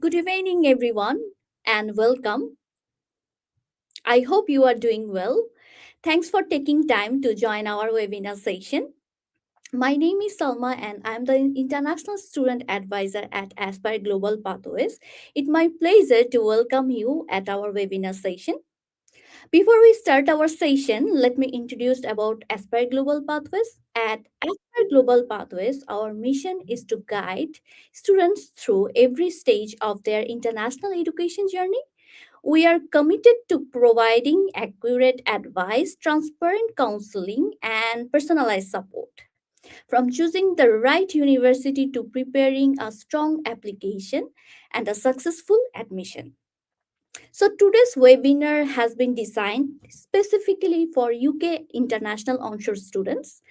Good evening, everyone, and welcome. I hope you are doing well. Thanks for taking time to join our webinar session. My name is Salma, and I'm the International Student Advisor at Aspire Global Pathways. It's my pleasure to welcome you at our webinar session. Before we start our session, let me introduce about Aspire Global Pathways. At Aspire Global Pathways, our mission is to guide students through every stage of their international education journey. We are committed to providing accurate advice, transparent counseling, and personalized support. From choosing the right university to preparing a strong application and a successful admission. So, today's webinar has been designed specifically for UK international onshore students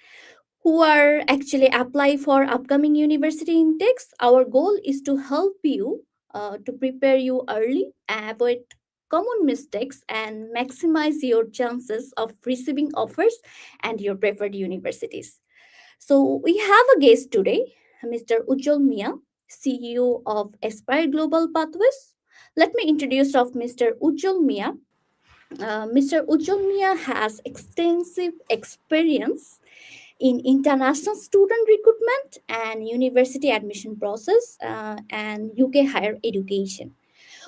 who are actually apply for upcoming university intakes. Our goal is to help you to prepare you early, avoid common mistakes, and maximize your chances of receiving offers and your preferred universities. So we have a guest today, Mr. Ujjwal Mia, CEO of Aspire Global Pathways. Let me introduce of Mr. Ujjwal Mia. Mr. Ujjwal Mia has extensive experience in international student recruitment and university admission process and UK higher education.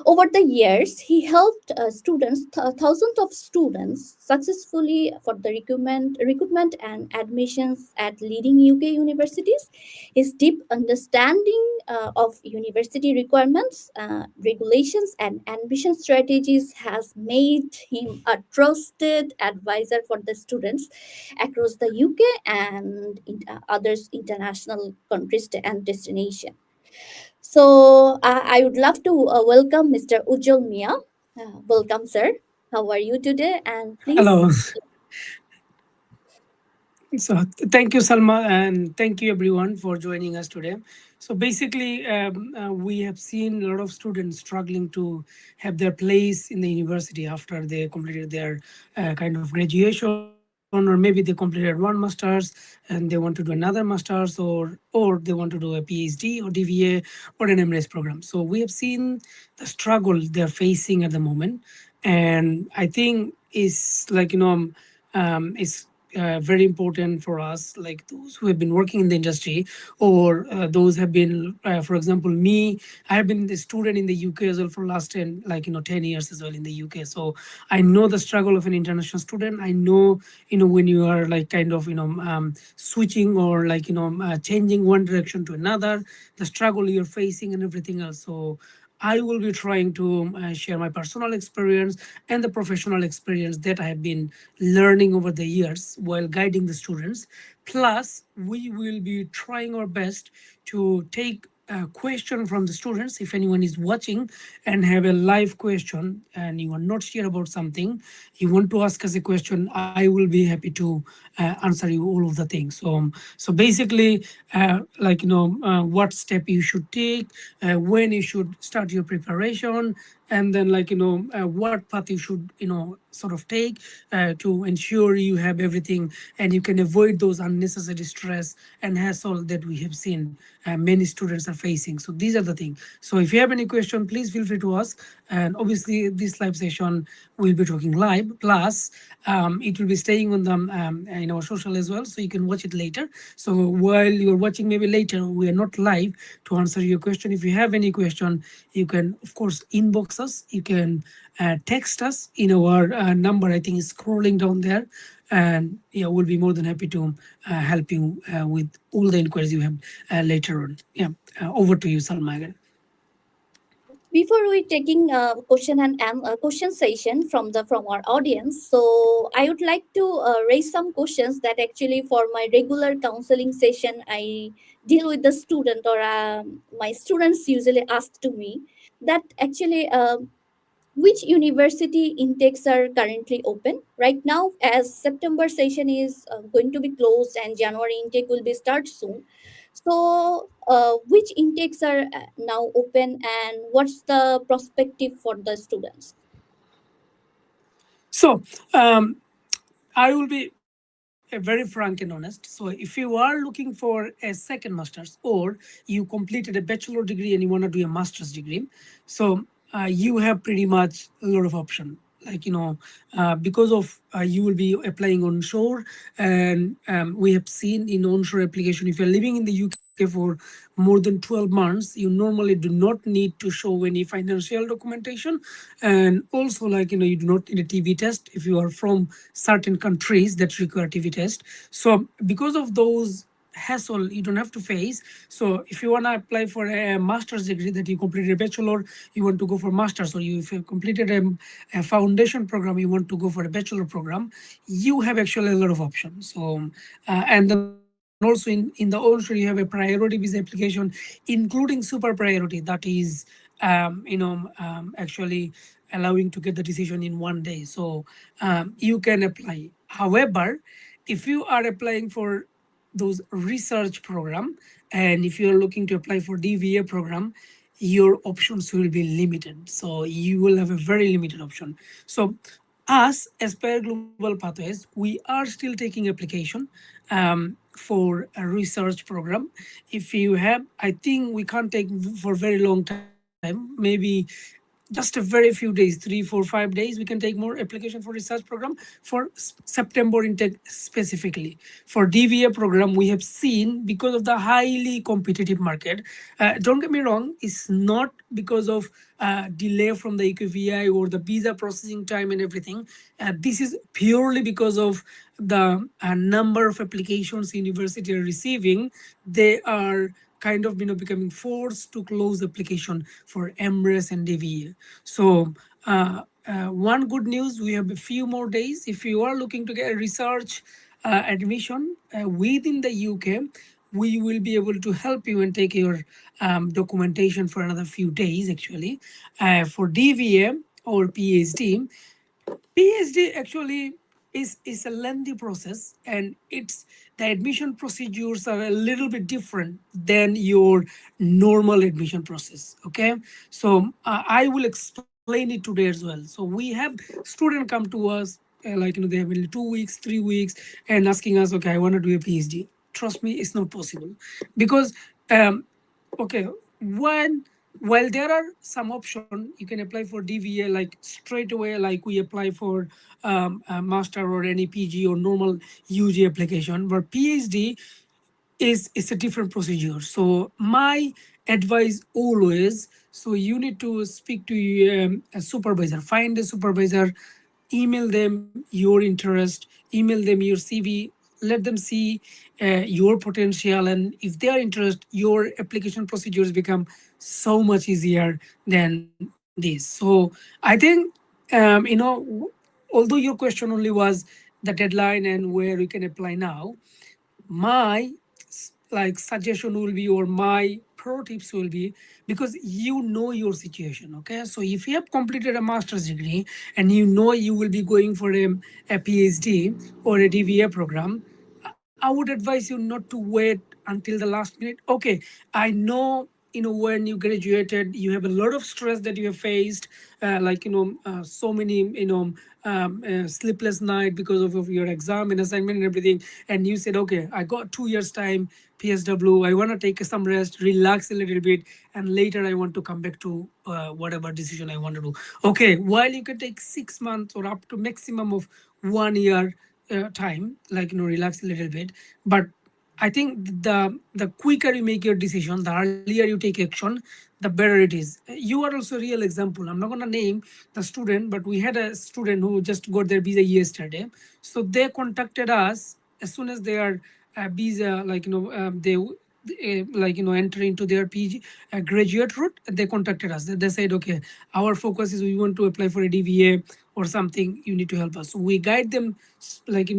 Over the years, he helped thousands of students successfully for the recruitment and admissions at leading UK universities. His deep understanding of university requirements, regulations, and admission strategies has made him a trusted advisor for the students across the UK and others international countries and destination. So I would love to welcome Mr. Ujjwal Mia. Welcome, sir. How are you today? And please. Hello. So thank you, Salma, and thank you everyone for joining us today. So basically, we have seen a lot of students struggling to have their place in the university after they completed their kind of graduation, or maybe they completed one master's and they want to do another master's, or they want to do a PhD or DVA or an MRS program. So we have seen the struggle they're facing at the moment, and I think is like it's very important for us, like those who have been working in the industry, or those have been, for example, me. I have been a student in the UK as well for last 10, 10 years as well in the UK. So I know the struggle of an international student. I know, when you are like kind of switching, or changing one direction to another, the struggle you're facing and everything else. So I will be trying to share my personal experience and the professional experience that I have been learning over the years while guiding the students. Plus, we will be trying our best to take a question from the students. If anyone is watching and have a live question and you are not sure about something, you want to ask us a question, I will be happy to answer you all of the things. So basically, what step you should take, when you should start your preparation, and then what path you should sort of take to ensure you have everything and you can avoid those unnecessary stress and hassle that we have seen many students are facing. So these are the things. So if you have any question, please feel free to ask. And obviously this live session will be talking live, plus it will be staying on the in our social as well, so you can watch it later. So while you're watching, maybe later, we are not live to answer your question. If you have any question, you can of course inbox us. You can text us in our number, I think is scrolling down there, and yeah, we'll be more than happy to help you with all the inquiries you have later on. Yeah, over to you, Salma, again. Before we taking a question session from our audience, so I would like to raise some questions that actually for my regular counseling session I deal with the student, or my students usually ask to me that actually which university intakes are currently open right now, as September session is going to be closed and January intake will be start soon. So which intakes are now open and what's the perspective for the students? So um, I will be very frank and honest. So if you are looking for a second master's, or you completed a bachelor degree and you want to do a master's degree, so you have pretty much a lot of option. Like, because of you will be applying onshore, and we have seen in onshore application, if you're living in the UK for more than 12 months, you normally do not need to show any financial documentation. And also, like, you do not need a TB test if you are from certain countries that require TB test. So because of those hassle you don't have to face. So if you want to apply for a master's degree, that you completed a bachelor, you want to go for master's, or you if you completed a foundation program, you want to go for a bachelor program, you have actually a lot of options. So and then also in the onshore you have a priority visa application, including super priority, that is actually allowing to get the decision in one day. So you can apply. However, if you are applying for those research program, and if you're looking to apply for DVA program, your options will be limited. So you will have a very limited option. So us as Per Global Pathways, we are still taking application for a research program. If you have, I think we can't take for very long time, maybe just a very few days, 3 4 5 days, we can take more application for research program for September intake specifically. For DVA program, we have seen, because of the highly competitive market, don't get me wrong, it's not because of delay from the EQVI or the visa processing time and everything. This is purely because of the number of applications university are receiving. They are kind of becoming forced to close application for MRES and DVA. So one good news, we have a few more days. If you are looking to get a research admission within the UK, we will be able to help you and take your documentation for another few days actually. For DVA or PhD actually is a lengthy process, and it's the admission procedures are a little bit different than your normal admission process. Okay, so I will explain it today as well. So we have student come to us like they have only 2 weeks, 3 weeks, and asking us, okay, I want to do a PhD. Trust me, it's not possible, because um, okay, when while there are some option, you can apply for DVA like straight away, like we apply for a master or any PG or normal UG application. But PhD is a different procedure. So my advice always, so you need to speak to a supervisor, find a supervisor, email them your interest, email them your CV, let them see your potential, and if they are interested, your application procedures become so much easier than this. So I think although your question only was the deadline and where we can apply now, my like suggestion will be, or my pro tips will be, because you know your situation. Okay, so if you have completed a master's degree and you know you will be going for a PhD or a DVA program, I would advise you not to wait until the last minute. Okay, I know, when you graduated, you have a lot of stress that you have faced, like so many sleepless night because of your exam and assignment and everything, and you said, okay, I got 2 years time, PSW, I want to take some rest, relax a little bit, and later I want to come back to whatever decision I want to do. Okay, while you can take 6 months or up to maximum of 1 year time, like relax a little bit. But I think the quicker you make your decision, the earlier you take action, the better it is. You are also a real example. I'm not gonna name the student, but we had a student who just got their visa yesterday. So they contacted us as soon as they are visa, like they like enter into their PG graduate route. They contacted us. They said, okay, our focus is we want to apply for a DVA or something. You need to help us. So we guide them like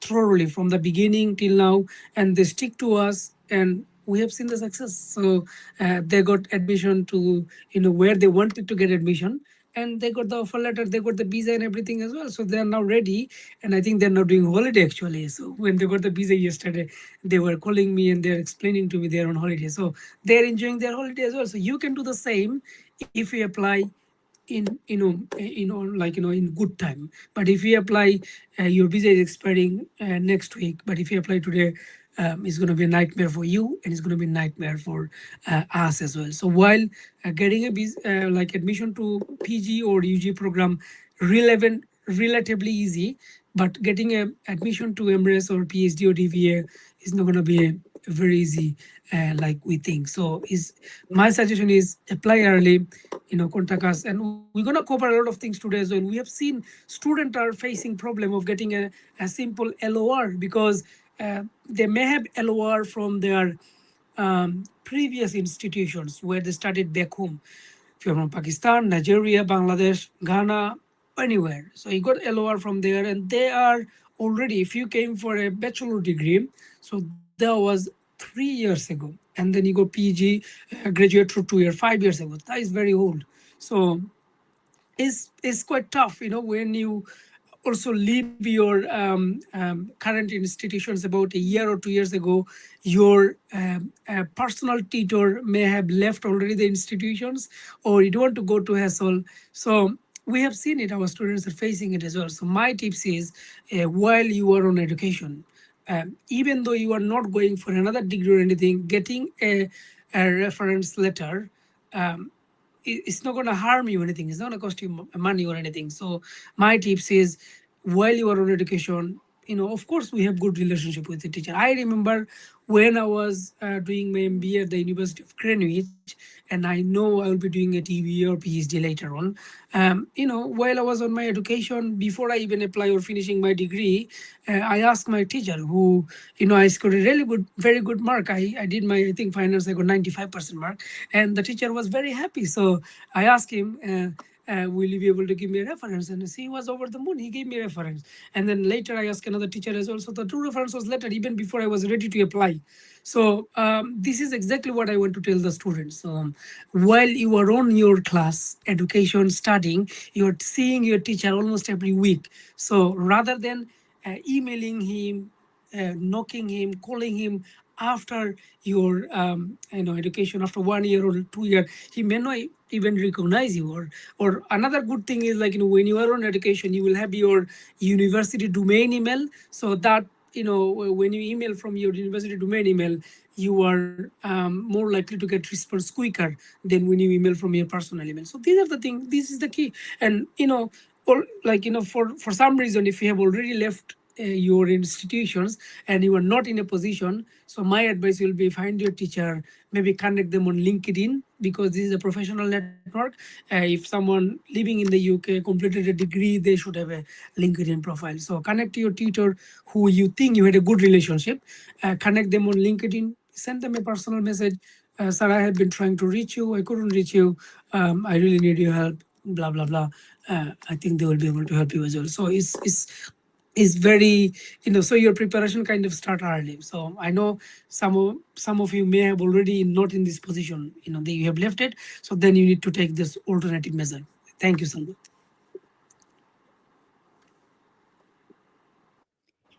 thoroughly from the beginning till now, and they stick to us, and we have seen the success. So they got admission to where they wanted to get admission, and they got the offer letter, they got the visa and everything as well. So they are now ready, and I think they're now doing holiday actually. So when they got the visa yesterday, they were calling me and they're explaining to me they're on holiday. So they're enjoying their holiday as well. So you can do the same if you apply in good time. But if you apply, your visa is expiring next week, but if you apply today, it's going to be a nightmare for you, and it's going to be a nightmare for us as well. So while getting a admission to PG or UG program relatively easy, but getting a admission to MRS or PhD or DVA is not going to be very easy like we think. So is my suggestion is apply early, contact us, and we're going to cover a lot of things today as well. We have seen students are facing problem of getting a simple LOR because they may have LOR from their previous institutions where they studied back home. If you're from Pakistan, Nigeria, Bangladesh, Ghana, anywhere. So you got LOR from there, and they are already, if you came for a bachelor degree, so that was 3 years ago. And then you go PG, graduate through 2 years, 5 years ago. That is very old. So it's quite tough, when you also leave your current institutions about a year or 2 years ago. Your personal tutor may have left already the institutions, or you don't want to go to hassle. So we have seen it, our students are facing it as well. So my tips is, while you are on education, even though you are not going for another degree or anything, getting a reference letter, it's not going to harm you anything. It's not going to cost you money or anything. So my tips is, while you are on education, of course we have good relationship with the teacher. I remember when I was doing my MBA at the University of Greenwich, and I know I will be doing a TVA or PhD later on. While I was on my education, before I even apply or finishing my degree, I asked my teacher, who, I scored a really good, very good mark. I did my, I think, finance, I got 95% mark, and the teacher was very happy. So I asked him, will you be able to give me a reference? And he was over the moon. He gave me a reference. And then later I asked another teacher as well. So the two reference was later, even before I was ready to apply. So this is exactly what I want to tell the students. While you are on your class, education, studying, you're seeing your teacher almost every week. So rather than emailing him, knocking him, calling him after your education, after 1 year or 2 year, he may not even recognize you. Or another good thing is, like, when you are on education, you will have your university domain email, so that when you email from your university domain email, you are more likely to get response quicker than when you email from your personal email. So these are the things, this is the key. And or like, for some reason, if you have already left your institutions and you are not in a position, so my advice will be, find your teacher, maybe connect them on LinkedIn, because this is a professional network. If someone living in the UK completed a degree, they should have a LinkedIn profile. So connect to your tutor who you think you had a good relationship, connect them on LinkedIn, send them a personal message. Sir, I have been trying to reach you, I couldn't reach you, I really need your help, blah blah blah. I think they will be able to help you as well. So is very, so your preparation kind of start early. So I know some of you may have already not in this position, that you have left it. So then you need to take this alternative measure. Thank you so much.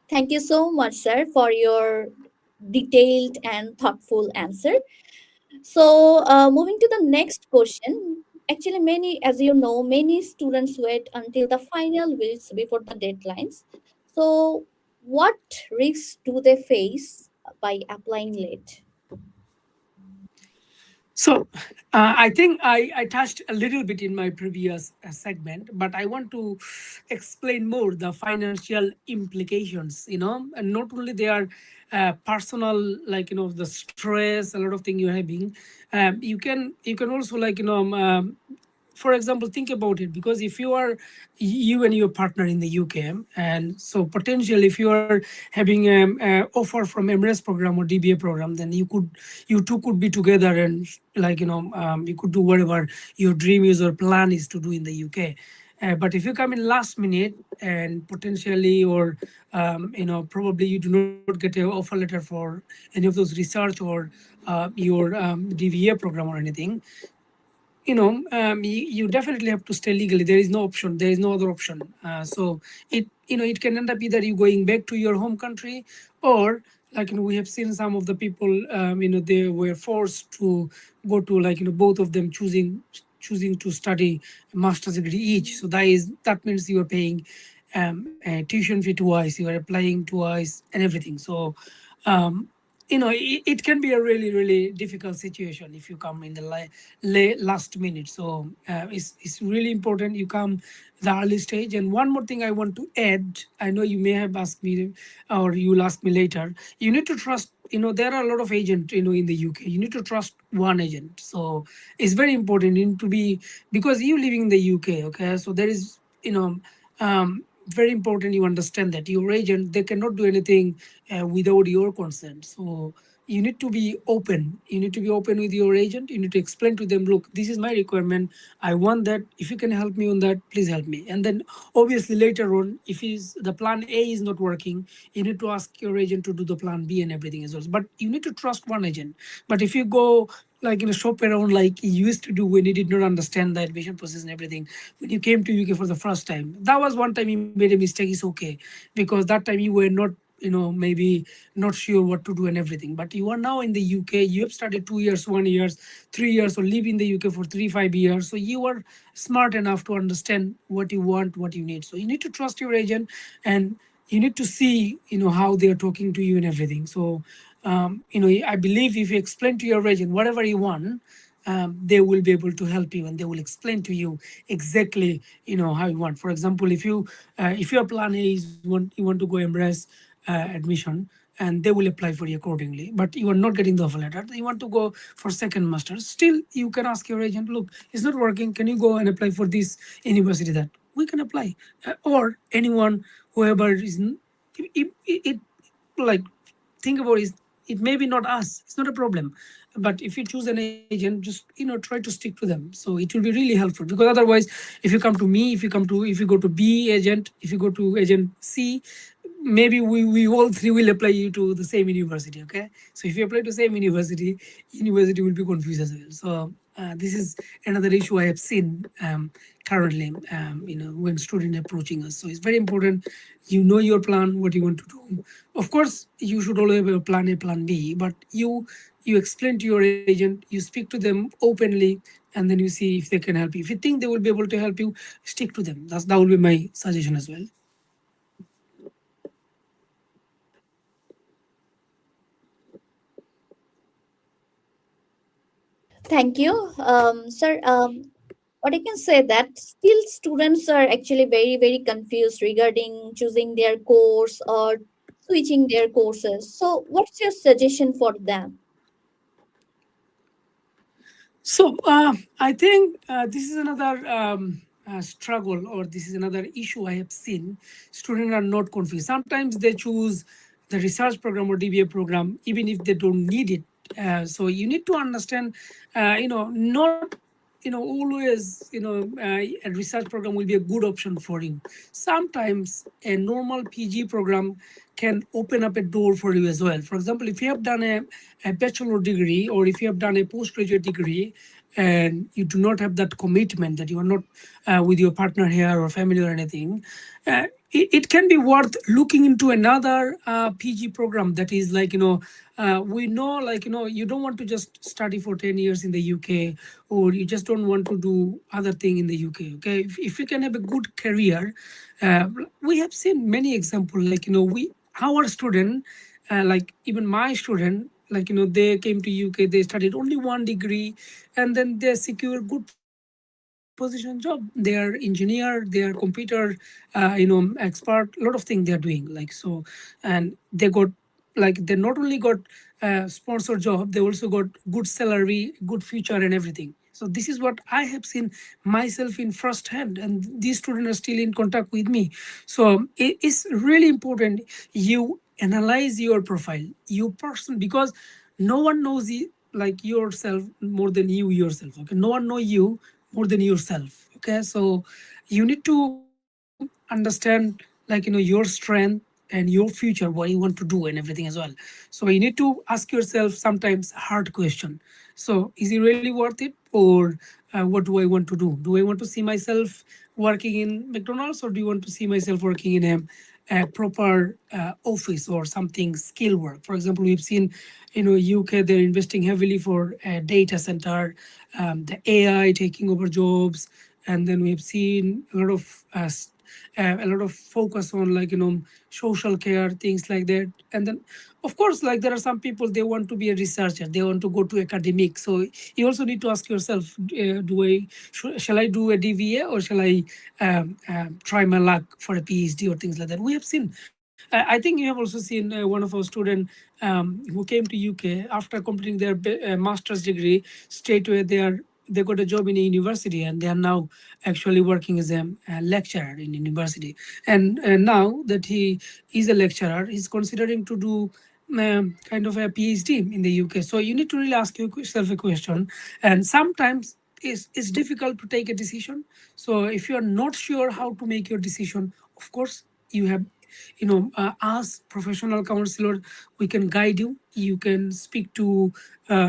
Thank you so much, sir, for your detailed and thoughtful answer. So, moving to the next question. Actually, as you know, many students wait until the final weeks before the deadlines. So, what risks do they face by applying late? So I think I touched a little bit in my previous segment, but I want to explain more the financial implications. And not only they are personal, like, the stress, a lot of things you're having. You can also, like, for example, think about it, because if you and your partner in the UK, and so potentially if you are having a offer from MRS program or DBA program, then you two could be together, and, like, you could do whatever your dream is or plan is to do in the UK. But if you come in last minute, and potentially, or probably you do not get an offer letter for any of those research or your DVA program or anything, you definitely have to stay legally. There is no option. There is no other option. So it can end up either you going back to your home country, or, like, we have seen some of the people, they were forced to go to, like, both of them choosing choosing to study a master's degree each. So that means you are paying a tuition fee twice, you are applying twice, and everything. So um, it can be a really really difficult situation if you come in the last minute. So it's really important you come the early stage. And one more thing I want to add, I know you may have asked me, or you'll ask me later, you need to trust, there are a lot of agents, in the UK. You need to trust one agent. So it's very important. You need to be, because you living in the UK, okay, so there is, very important you understand that your agent, they cannot do anything without your consent. So you need to be open. You need to be open with your agent. You need to explain to them, look, this is my requirement, I want that, if you can help me on that, please help me. And then obviously later on, if the plan A is not working, you need to ask your agent to do the plan B and everything as well. But you need to trust one agent. But if you go like in a shop around like you used to do when you did not understand the admission process and everything, when you came to UK for the first time, that was one time you made a mistake, is okay, because that time you were not, maybe not sure what to do and everything. But you are now in the UK, you have studied 2 years, 1 year, 3 years, or live in the UK for 3 5 years, so you are smart enough to understand what you want, what you need. So you need to trust your agent, and you need to see, how they are talking to you and everything. So I believe if you explain to your agent whatever you want, they will be able to help you, and they will explain to you exactly, how you want. For example, if your plan A is you want to go embrace admission, and they will apply for you accordingly, but you are not getting the offer letter, you want to go for second master, still you can ask your agent, look, it's not working, can you go and apply for this university, that we can apply. Or anyone, whoever is it like, think about it, it may be not us, it's not a problem. But if you choose an agent, just try to stick to them. So it will be really helpful, because otherwise, if you come to me, if you go to B agent, if you go to agent C, maybe we all three will apply you to the same university. Okay, so if you apply to same university will be confused as well. So this is another issue I have seen currently, when students approaching us. So it's very important you know your plan, what you want to do. Of course, you should always have a plan A, plan B, but you explain to your agent, you speak to them openly, and then you see if they can help you. If you think they will be able to help you, stick to them. That will be my suggestion as well. Thank you, sir. What I can say that still students are actually very very confused regarding choosing their course or switching their courses. So, what's your suggestion for them? So I think this is another struggle, or this is another issue I have seen. Students are not confused. Sometimes they choose the research program or DBA program even if they don't need it. So you need to understand, not always a research program will be a good option for you. Sometimes a normal PG program can open up a door for you as well. For example, if you have done a bachelor degree, or if you have done a postgraduate degree, and you do not have that commitment, that you are not with your partner here or family or anything, it can be worth looking into another PG program that is like, we know, like, you don't want to just study for 10 years in the UK, or you just don't want to do other thing in the UK. Okay, if you can have a good career, we have seen many examples, like, our student, like even my student, like, they came to UK, they studied only one degree, and then they secure good position job. They are engineer, they are computer expert, a lot of things they are doing, like. So and they got, like, they not only got sponsor job, they also got good salary, good future and everything. So this is what I have seen myself in first hand, and these students are still in contact with me. So it is really important you analyze your profile, you person, because no one knows like yourself more than you yourself. Okay, no one know you more than yourself. Okay, so you need to understand, like, your strength and your future, what you want to do and everything as well. So you need to ask yourself sometimes hard question. So is it really worth it, or what do I want to do? Do I want to see myself working in McDonald's, or do you want to see myself working in a proper office or something skill work. For example, we've seen, UK, they're investing heavily for a data center, the AI taking over jobs, and then we've seen a lot of focus on, like, social care, things like that. And then, of course, like, there are some people, they want to be a researcher, they want to go to academic. So you also need to ask yourself, shall I do a DVA, or shall I try my luck for a PhD or things like that. We have seen, I think you have also seen one of our students who came to UK after completing their master's degree. Straight away, they got a job in a university, and they are now actually working as a lecturer in university. And now that he is a lecturer, he's considering to do kind of a PhD in the UK. So you need to really ask yourself a question. And sometimes it's difficult to take a decision. So if you're not sure how to make your decision, of course, you have, ask professional counselor. We can guide you. You can speak to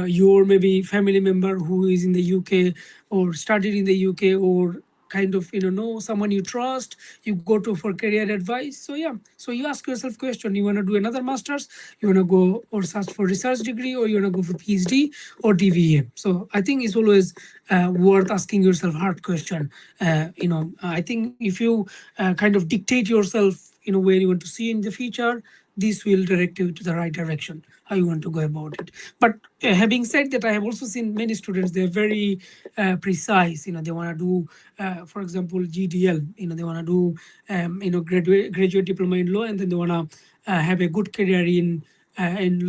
your maybe family member who is in the UK or studied in the UK, or kind of, know someone you trust. You go to for career advice. So yeah, so you ask yourself question: you want to do another masters, you want to go or search for research degree, or you want to go for PhD or DVA. So I think it's always worth asking yourself hard question. I think if you kind of dictate yourself, where you want to see in the future, this will direct you to the right direction, how you want to go about it. But having said that, I have also seen many students, they're very precise. They want to do, for example, GDL. They want to do, graduate diploma in law, and then they want to have a good career in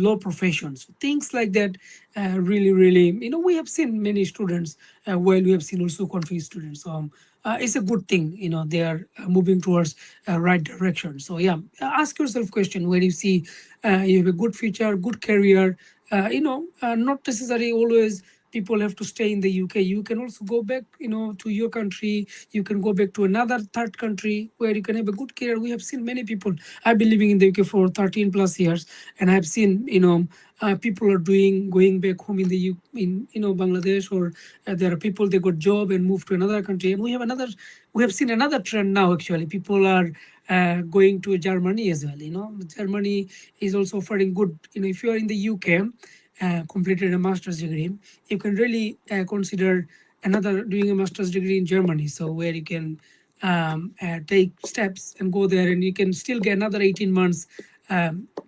law professions, things like that. Really, really, we have seen many students, while we have seen also confused students. So it's a good thing, they are moving towards right direction. So yeah, ask yourself question where you see you have a good future, good career. Not necessarily always people have to stay in the UK. You can also go back, to your country. You can go back to another third country where you can have a good career. We have seen many people. I've been living in the UK for 13 plus years, and I've seen, people are going back home in the in, Bangladesh, or there are people, they got job and moved to another country. And we have seen another trend now. Actually, people are going to Germany as well. Germany is also offering good. If you are in the UK, completed a master's degree, you can really consider another doing a master's degree in Germany. So where you can take steps and go there, and you can still get another 18 months.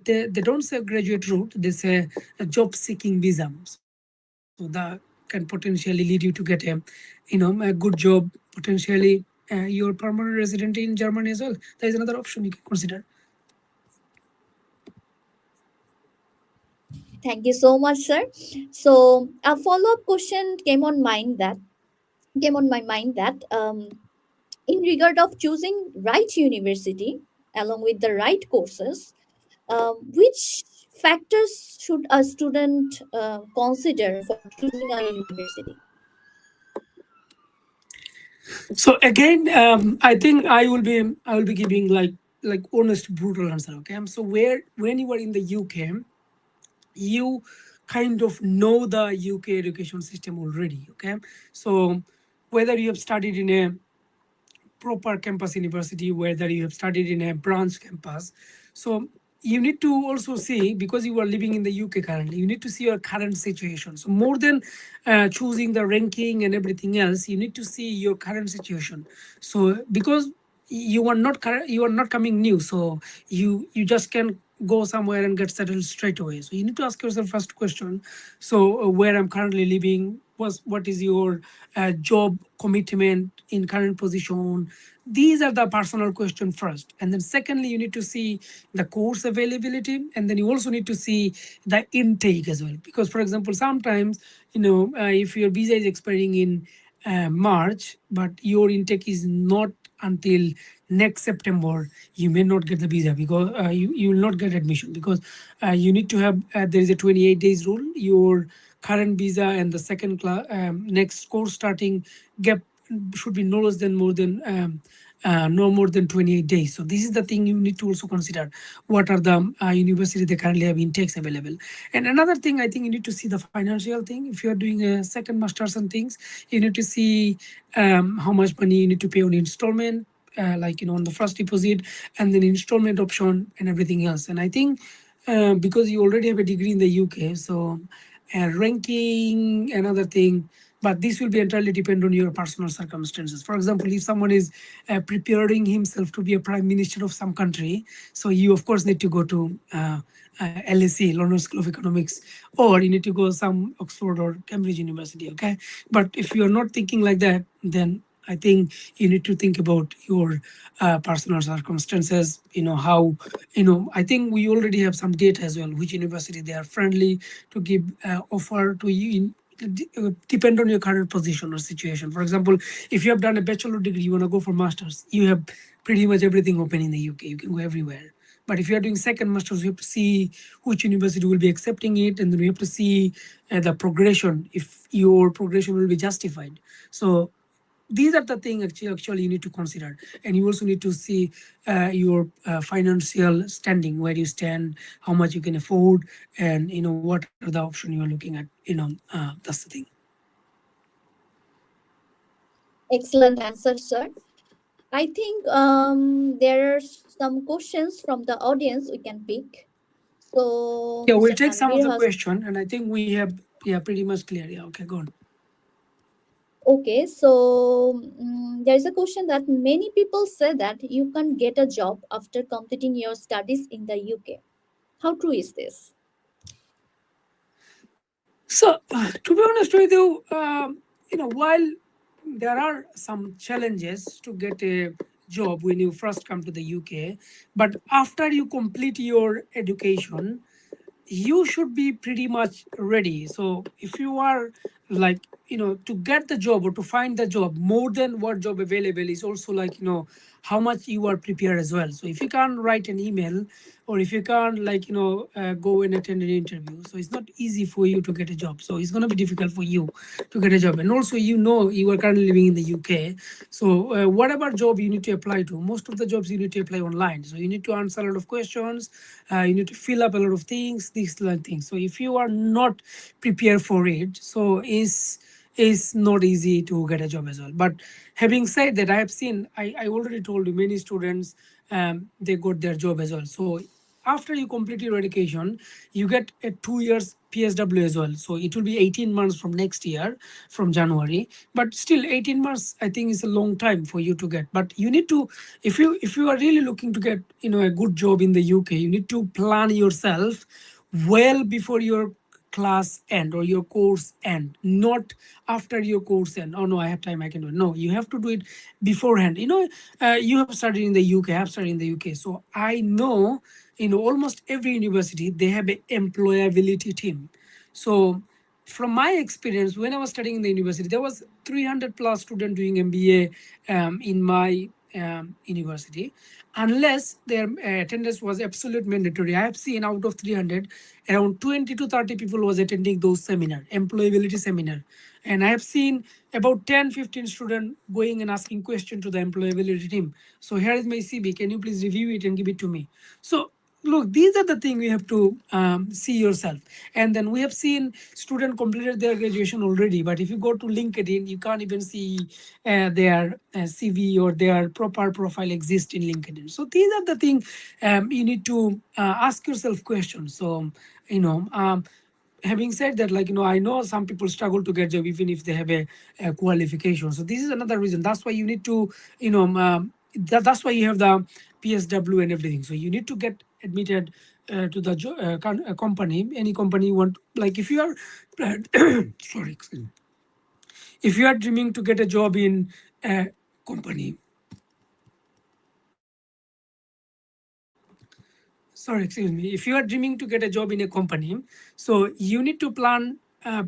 They don't say graduate route, they say a job seeking visa. So that can potentially lead you to get a good job, potentially you're permanent resident in Germany as well. There is another option you can consider. Thank you so much, sir. So a follow-up question came on my mind that in regard of choosing right university along with the right courses, which factors should a student consider for choosing a university? So again, I think I will be giving like honest, brutal answer. Okay, so where when you are in the UK, you kind of know the UK education system already. Okay, so whether you have studied in a proper campus university, whether you have studied in a branch campus. So you need to also see, because you are living in the UK currently, you need to see your current situation. So more than choosing the ranking and everything else, you need to see your current situation. So because you are not coming new, so you just can go somewhere and get settled straight away. So you need to ask yourself first question. So where I'm currently living, what is your job commitment in current position? These are the personal question first, and then secondly, you need to see the course availability, and then you also need to see the intake as well. Because for example, sometimes, if your visa is expiring in March, but your intake is not until next September, you may not get the visa, because you will not get admission, because you need to have, there is a 28 days rule. Your current visa and the second class next course starting gap should be no less than more than no more than 28 days. So this is the thing you need to also consider. What are the university they currently have intakes available? And another thing, I think you need to see the financial thing. If you are doing a second masters and things, you need to see how much money you need to pay on installment. on the first deposit, and then installment option and everything else. And I think because you already have a degree in the UK, so ranking another thing, but this will be entirely depend on your personal circumstances. For example, if someone is preparing himself to be a prime minister of some country, so you of course need to go to LSE, London School of Economics, or you need to go some Oxford or Cambridge University. Okay, but if you are not thinking like that, then I think you need to think about your personal circumstances. How, I think we already have some data as well, which university they are friendly to give offer to you depend on your current position or situation. For example, if you have done a bachelor degree, you want to go for masters, you have pretty much everything open in the UK. You can go everywhere. But if you are doing second masters, you have to see which university will be accepting it, and then you have to see the progression, if your progression will be justified. So these are the things actually you need to consider. And you also need to see your financial standing, where you stand, how much you can afford, and what are the options you are looking at. That's the thing. Excellent answer, sir. I think there are some questions from the audience we can pick. So, Yeah, we'll Mr. take some of Tanvir the has. question, and I think we have, yeah, pretty much clear. Yeah, okay, go on. Okay, so there is a question that many people say that you can get a job after completing your studies in the UK. How true is this? So, to be honest with you, while there are some challenges to get a job when you first come to the UK, but after you complete your education, you should be pretty much ready. So if you are like, to get the job or to find the job, more than what job available is also like, how much you are prepared as well. So if you can't write an email, or if you can't like, go and attend an interview, so it's not easy for you to get a job. So it's going to be difficult for you to get a job. And also, you are currently living in the UK, so whatever job you need to apply to, most of the jobs you need to apply online. So you need to answer a lot of questions, you need to fill up a lot of things, these like things. So if you are not prepared for it, so is not easy to get a job as well. But having said that, I have seen, I already told you, many students, they got their job as well. So after you complete your education, you get a 2 years PSW as well. So it will be 18 months from next year, from January. But still, 18 months I think is a long time for you to get. But you need to, if you are really looking to get a good job in the UK, you need to plan yourself well before your class end or your course end, not after your course end. Oh no, I have time, I can do it. No, you have to do it beforehand. You have studied in the UK, I have studied in the UK, so I know almost every university they have an employability team. So from my experience, when I was studying in the university, there was 300 plus students doing MBA in my university, unless their attendance was absolute mandatory. I have seen out of 300, around 20 to 30 people was attending those seminar, employability seminar. And I have seen about 10-15 students going and asking question to the employability team. So here is my CV, can you please review it and give it to me? So look, these are the things we have to see yourself. And then we have seen student completed their graduation already, but if you go to LinkedIn, you can't even see their CV or their proper profile exist in LinkedIn. So these are the things you need to ask yourself questions. So having said that, like, I know some people struggle to get job even if they have a qualification. So this is another reason. That's why you need to, that's why you have the PSW and everything. So you need to get admitted to the company, any company you want. Like if you are, sorry, excuse me. If you are dreaming to get a job in a company, sorry, excuse me, if you are dreaming to get a job in a company, so you need to plan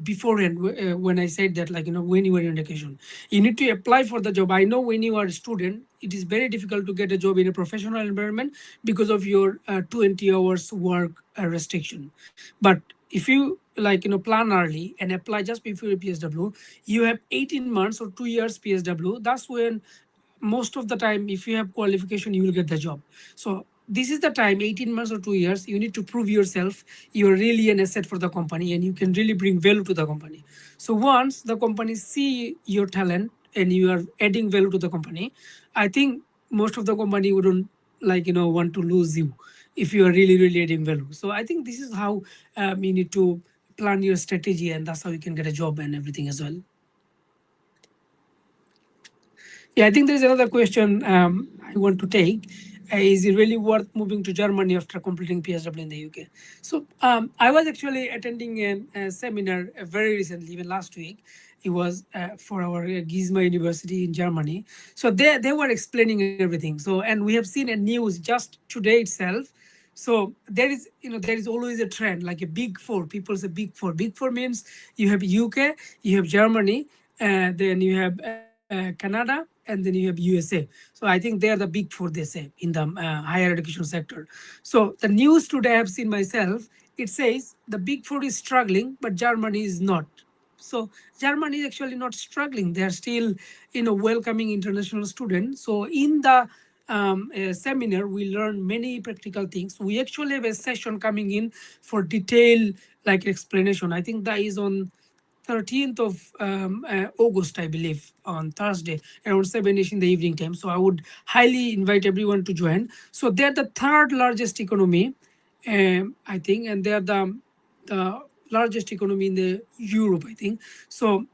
beforehand. When I said that, like, when you are in education, you need to apply for the job. I know when you are a student, it is very difficult to get a job in a professional environment because of your 20 hours work restriction. But if you, like, plan early and apply just before your PSW, you have 18 months or 2 years PSW. That's when most of the time, if you have qualification, you will get the job. So this is the time, 18 months or 2 years, you need to prove yourself. You're really an asset for the company and you can really bring value to the company. So once the company see your talent and you are adding value to the company, I think most of the company wouldn't want to lose you if you are really adding value. So I think this is how you need to plan your strategy, and that's how you can get a job and everything as well. Yeah, I think there's another question I want to take. Is it really worth moving to Germany after completing PhD in the UK? So I was actually attending a seminar very recently, even last week. It was for our 𝒖𝒐𝒻 University in Germany. So they were explaining everything. So, and we have seen a news just today itself. So there is always a trend, like a big four. People say big four. Big four means you have UK, you have Germany, then you have Canada, and then you have USA. So I think they are the big four, they say, in the higher education sector. So the news today I have seen myself, it says the big four is struggling, but Germany is not. So Germany is actually not struggling. They are still, welcoming international students. So in the seminar, we learn many practical things. We actually have a session coming in for detailed like explanation. I think that is on 13th of August, I believe, on Thursday, around 7ish in the evening time. So I would highly invite everyone to join. So they're the third largest economy, I think, and they're the largest economy in the Europe, I think. So,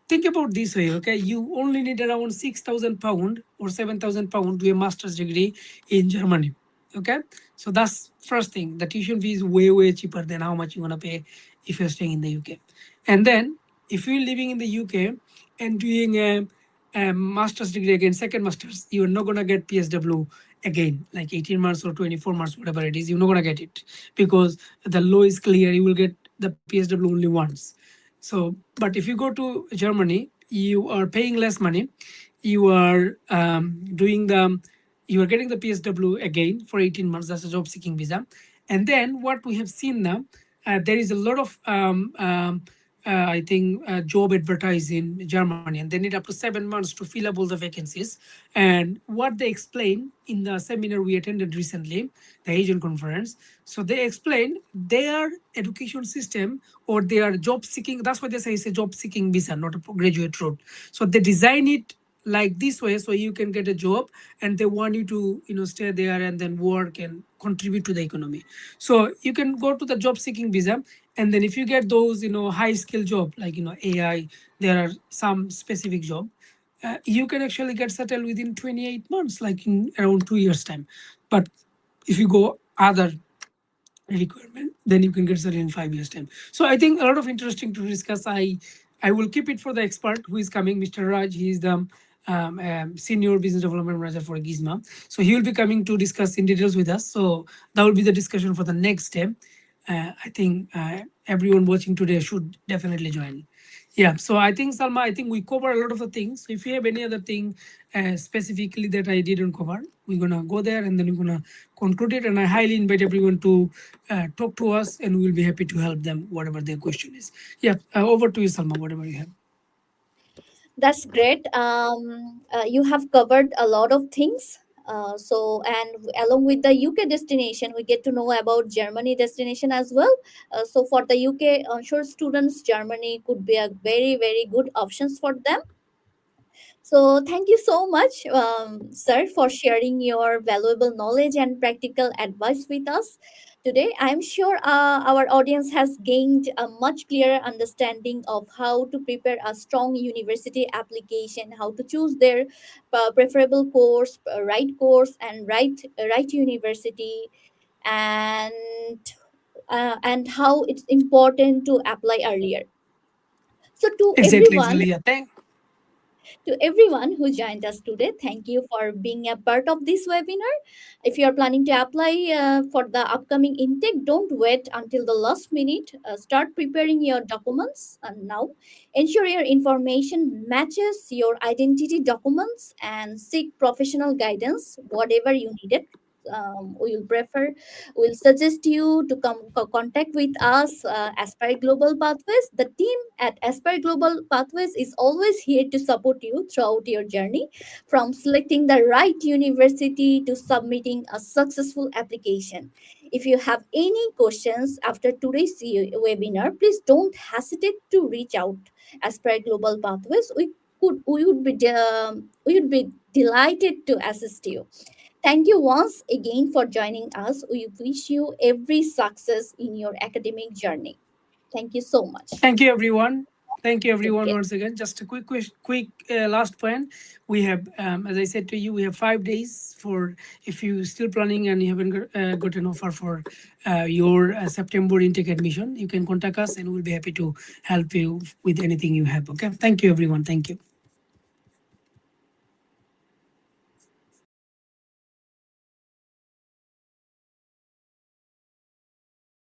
think about this way, okay? You only need around £6,000 or £7,000 to a master's degree in Germany, okay? So that's first thing. The tuition fee is way cheaper than how much you want to pay if you're staying in the UK. And then if you're living in the UK and doing a master's degree again, second master's, you're not going to get PSW again, like 18 months or 24 months, whatever it is, you're not going to get it because the law is clear. You will get the PSW only once. So, but if you go to Germany, you are paying less money. You are you are getting the PSW again for 18 months. That's a job seeking visa. And then what we have seen now, there is a lot of I think job advertised in Germany, and they need up to 7 months to fill up all the vacancies. And what they explain in the seminar we attended recently, the Asian conference, so they explain their education system or their job seeking. That's why they say it's a job seeking visa, not a graduate route. So they design it like this way so you can get a job, and they want you to stay there and then work and contribute to the economy. So you can go to the job seeking visa, and then if you get those high skill job like AI, there are some specific job, you can actually get settled within 28 months, like in around 2 years time. But if you go other requirement, then you can get started in 5 years time. So I think a lot of interesting to discuss. I will keep it for the expert who is coming, Mr. Raj. He is the senior business development manager for 𝒖𝒐𝒻. So he will be coming to discuss in details with us. So that will be the discussion for the next day. I think everyone watching today should definitely join. Yeah, so I think, Salma, I think we cover a lot of the things. So if you have any other thing specifically that I didn't cover, we're gonna go there and then we're gonna conclude it. And I highly invite everyone to talk to us, and we'll be happy to help them whatever their question is. Yeah, over to you, Salma, whatever you have. That's great. You have covered a lot of things. And along with the UK destination, we get to know about Germany destination as well. So for the UK onshore students, Germany could be a very good options for them. So thank you so much, sir, for sharing your valuable knowledge and practical advice with us today. I'm sure our audience has gained a much clearer understanding of how to prepare a strong university application, how to choose their preferable course, and right university, and how it's important to apply earlier. So Exactly. Yeah, thank. to everyone who joined us today, thank you for being a part of this webinar. If you are planning to apply for the upcoming intake, don't wait until the last minute. Start preparing your documents now. Ensure your information matches your identity documents and seek professional guidance, whatever you needed. We will prefer, we'll suggest you to contact with us, Aspire Global Pathways. The team at Aspire Global Pathways is always here to support you throughout your journey, from selecting the right university to submitting a successful application. If you have any questions after today's webinar, please don't hesitate to reach out. Aspire Global Pathways, we would be delighted to assist you. Thank you once again for joining us. We wish you every success in your academic journey. Thank you so much. Thank you, everyone. Thank you, Take everyone, care. once again. Just a quick last point. We have, as I said to you, we have 5 days for if you still planning and you haven't got an offer for your September intake admission. You can contact us, and we'll be happy to help you with anything you have. Okay. Thank you, everyone. Thank you.